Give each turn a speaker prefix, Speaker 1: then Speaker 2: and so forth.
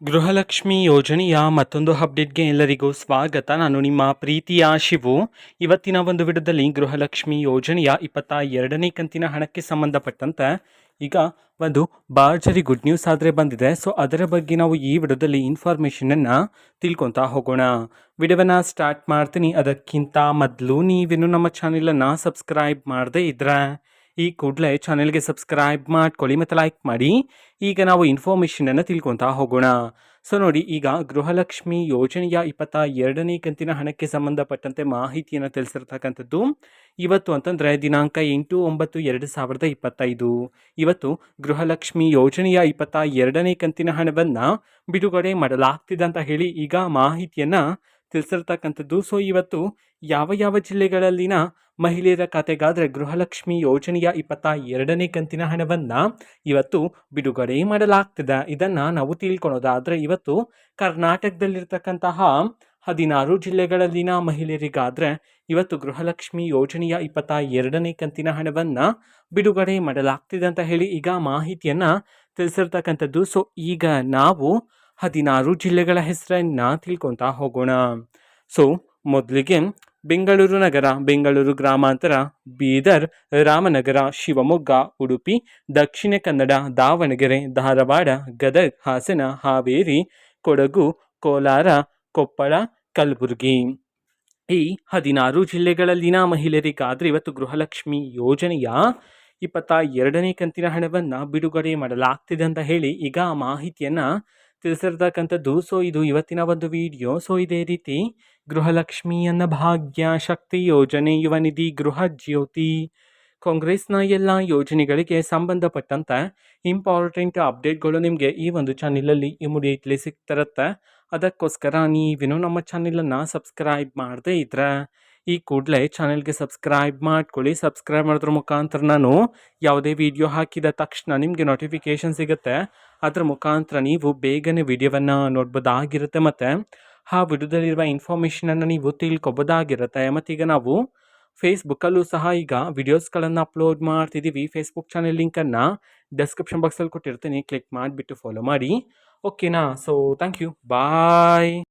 Speaker 1: ಗೃಹಲಕ್ಷ್ಮಿ ಯೋಜನೆಯ ಮತ್ತೊಂದು ಅಪ್ಡೇಟ್ಗೆ ಎಲ್ಲರಿಗೂ ಸ್ವಾಗತ. ನಾನು ನಿಮ್ಮ ಪ್ರೀತಿಯ ಶಿವು. ಇವತ್ತಿನ ಒಂದು ವಿಡಿಯೋದಲ್ಲಿ ಗೃಹಲಕ್ಷ್ಮಿ ಯೋಜನೆಯ 22ನೇ ಕಂತಿನ ಹಣಕ್ಕೆ ಸಂಬಂಧಪಟ್ಟಂತೆ ಈಗ ಒಂದು ಭರ್ಜರಿ ಗುಡ್ ನ್ಯೂಸ್ ಆದರೆ ಬಂದಿದೆ. ಸೊ ಅದರ ಬಗ್ಗೆ ನಾವು ಈ ವಿಡಿಯೋದಲ್ಲಿ ಇನ್ಫಾರ್ಮೇಷನನ್ನು ತಿಳ್ಕೊತಾ ಹೋಗೋಣ. ವಿಡಿಯೋವನ್ನು ಸ್ಟಾರ್ಟ್ ಮಾಡ್ತೀನಿ. ಅದಕ್ಕಿಂತ ಮೊದಲು ನೀವೇನು ನಮ್ಮ ಚಾನೆಲನ್ನು ಸಬ್ಸ್ಕ್ರೈಬ್ ಮಾಡದೇ ಇದ್ರೆ ಈ ಕೂಡಲೇ ಚಾನೆಲ್ಗೆ ಸಬ್ಸ್ಕ್ರೈಬ್ ಮಾಡ್ಕೊಳ್ಳಿ ಮತ್ತು ಲೈಕ್ ಮಾಡಿ. ಈಗ ನಾವು ಇನ್ಫಾರ್ಮೇಷನನ್ನು ತಿಳ್ಕೊತಾ ಹೋಗೋಣ. ಸೊ ನೋಡಿ, ಈಗ ಗೃಹಲಕ್ಷ್ಮಿ ಯೋಜನೆಯ 22ನೇ ಕಂತಿನ ಹಣಕ್ಕೆ ಸಂಬಂಧಪಟ್ಟಂತೆ ಮಾಹಿತಿಯನ್ನು ತಿಳಿಸಿರ್ತಕ್ಕಂಥದ್ದು ಇವತ್ತು ಅಂತಂದರೆ ದಿನಾಂಕ 8/9/2025. ಇವತ್ತು ಗೃಹಲಕ್ಷ್ಮಿ ಯೋಜನೆಯ 22ನೇ ಕಂತಿನ ಹಣವನ್ನು ಬಿಡುಗಡೆ ಮಾಡಲಾಗ್ತಿದೆ ಅಂತ ಹೇಳಿ ಈಗ ಮಾಹಿತಿಯನ್ನು ತಿಳಿಸಿರ್ತಕ್ಕಂಥದ್ದು. ಸೊ ಇವತ್ತು ಯಾವ ಯಾವ ಜಿಲ್ಲೆಗಳಲ್ಲಿನ ಮಹಿಳೆಯರ ಖಾತೆಗಾದರೆ ಗೃಹಲಕ್ಷ್ಮಿ ಯೋಜನೆಯ 22ನೇ ಕಂತಿನ ಹಣವನ್ನು ಇವತ್ತು ಬಿಡುಗಡೆ ಮಾಡಲಾಗ್ತಿದೆ, ಇದನ್ನು ನಾವು ತಿಳ್ಕೊಳ್ಳೋದಾದರೆ ಇವತ್ತು ಕರ್ನಾಟಕದಲ್ಲಿರ್ತಕ್ಕಂತಹ 16 ಜಿಲ್ಲೆಗಳಲ್ಲಿನ ಮಹಿಳೆಯರಿಗಾದರೆ ಇವತ್ತು ಗೃಹಲಕ್ಷ್ಮಿ ಯೋಜನೆಯ 22ನೇ ಕಂತಿನ ಹಣವನ್ನು ಬಿಡುಗಡೆ ಮಾಡಲಾಗ್ತಿದೆ ಅಂತ ಹೇಳಿ ಈಗ ಮಾಹಿತಿಯನ್ನು ತಿಳಿಸಿರ್ತಕ್ಕಂಥದ್ದು. ಸೊ ಈಗ ನಾವು 16 ಜಿಲ್ಲೆಗಳ ಹೆಸರನ್ನು ತಿಳ್ಕೊತಾ ಹೋಗೋಣ. ಸೊ ಮೊದಲಿಗೆ ಬೆಂಗಳೂರು ನಗರ, ಬೆಂಗಳೂರು ಗ್ರಾಮಾಂತರ, ಬೀದರ್, ರಾಮನಗರ, ಶಿವಮೊಗ್ಗ, ಉಡುಪಿ, ದಕ್ಷಿಣ ಕನ್ನಡ, ದಾವಣಗೆರೆ, ಧಾರವಾಡ, ಗದಗ, ಹಾಸನ, ಹಾವೇರಿ, ಕೊಡಗು, ಕೋಲಾರ, ಕೊಪ್ಪಳ, ಕಲಬುರಗಿ. ಈ 16 ಜಿಲ್ಲೆಗಳಲ್ಲಿನ ಮಹಿಳೆಯರಿಗಾದರೆ ಇವತ್ತು ಗೃಹಲಕ್ಷ್ಮಿ ಯೋಜನೆಯ 22ನೇ ಕಂತಿನ ಹಣವನ್ನು ಬಿಡುಗಡೆ ಮಾಡಲಾಗ್ತಿದೆ ಅಂತ ಹೇಳಿ ಈಗ ಮಾಹಿತಿಯನ್ನು ತಿಳಿಸಿರ್ತಕ್ಕಂಥದ್ದು. ಸೊ ಇದು ಇವತ್ತಿನ ಒಂದು ವಿಡಿಯೋ. ಸೊ ಇದೇ ರೀತಿ ಗೃಹಲಕ್ಷ್ಮಿ ಅನ್ನಭಾಗ್ಯ, ಶಕ್ತಿ ಯೋಜನೆ, ಯುವ ನಿಧಿ, ಗೃಹ ಜ್ಯೋತಿ, ಕಾಂಗ್ರೆಸ್ನ ಎಲ್ಲ ಯೋಜನೆಗಳಿಗೆ ಸಂಬಂಧಪಟ್ಟಂತೆ ಇಂಪಾರ್ಟೆಂಟ್ ಅಪ್ಡೇಟ್ಗಳು ನಿಮಗೆ ಈ ಒಂದು ಚಾನಲಲ್ಲಿ ಇಮಿಡಿಯೇಟ್ಲಿ ಸಿಗ್ತಿರುತ್ತೆ. ಅದಕ್ಕೋಸ್ಕರ ನೀವೇನು ನಮ್ಮ ಚಾನಲನ್ನು ಸಬ್ಸ್ಕ್ರೈಬ್ ಮಾಡದೇ ಇದ್ರೆ ಈ ಕೂಡಲೇ ಚಾನೆಲ್ಗೆ ಸಬ್ಸ್ಕ್ರೈಬ್ ಮಾಡ್ಕೊಳ್ಳಿ. ಸಬ್ಸ್ಕ್ರೈಬ್ ಮಾಡೋದ್ರ ಮುಖಾಂತರ ನಾನು ಯಾವುದೇ ವಿಡಿಯೋ ಹಾಕಿದ ತಕ್ಷಣ ನಿಮಗೆ ನೋಟಿಫಿಕೇಷನ್ ಸಿಗುತ್ತೆ. ಅದರ ಮುಖಾಂತರ ನೀವು ಬೇಗನೆ ವಿಡಿಯೋವನ್ನು ನೋಡ್ಬೋದಾಗಿರುತ್ತೆ ಮತ್ತು ಆ ವಿಡಿಯೋದಲ್ಲಿರುವ ಇನ್ಫಾರ್ಮೇಷನನ್ನು ನೀವು ತಿಳ್ಕೊಬೋದಾಗಿರುತ್ತೆ. ಮತ್ತೀಗ ನಾವು ಫೇಸ್ಬುಕ್ಕಲ್ಲೂ ಸಹ ಈಗ ವಿಡಿಯೋಸ್ಗಳನ್ನು ಅಪ್ಲೋಡ್ ಮಾಡ್ತಿದ್ದೀವಿ. ಫೇಸ್ಬುಕ್ ಚಾನೆಲ್ ಲಿಂಕನ್ನು ಡಿಸ್ಕ್ರಿಪ್ಷನ್ ಬಾಕ್ಸಲ್ಲಿ ಕೊಟ್ಟಿರ್ತೀನಿ, ಕ್ಲಿಕ್ ಮಾಡಿಬಿಟ್ಟು ಫಾಲೋ ಮಾಡಿ. ಓಕೆನಾ? So thank you, bye.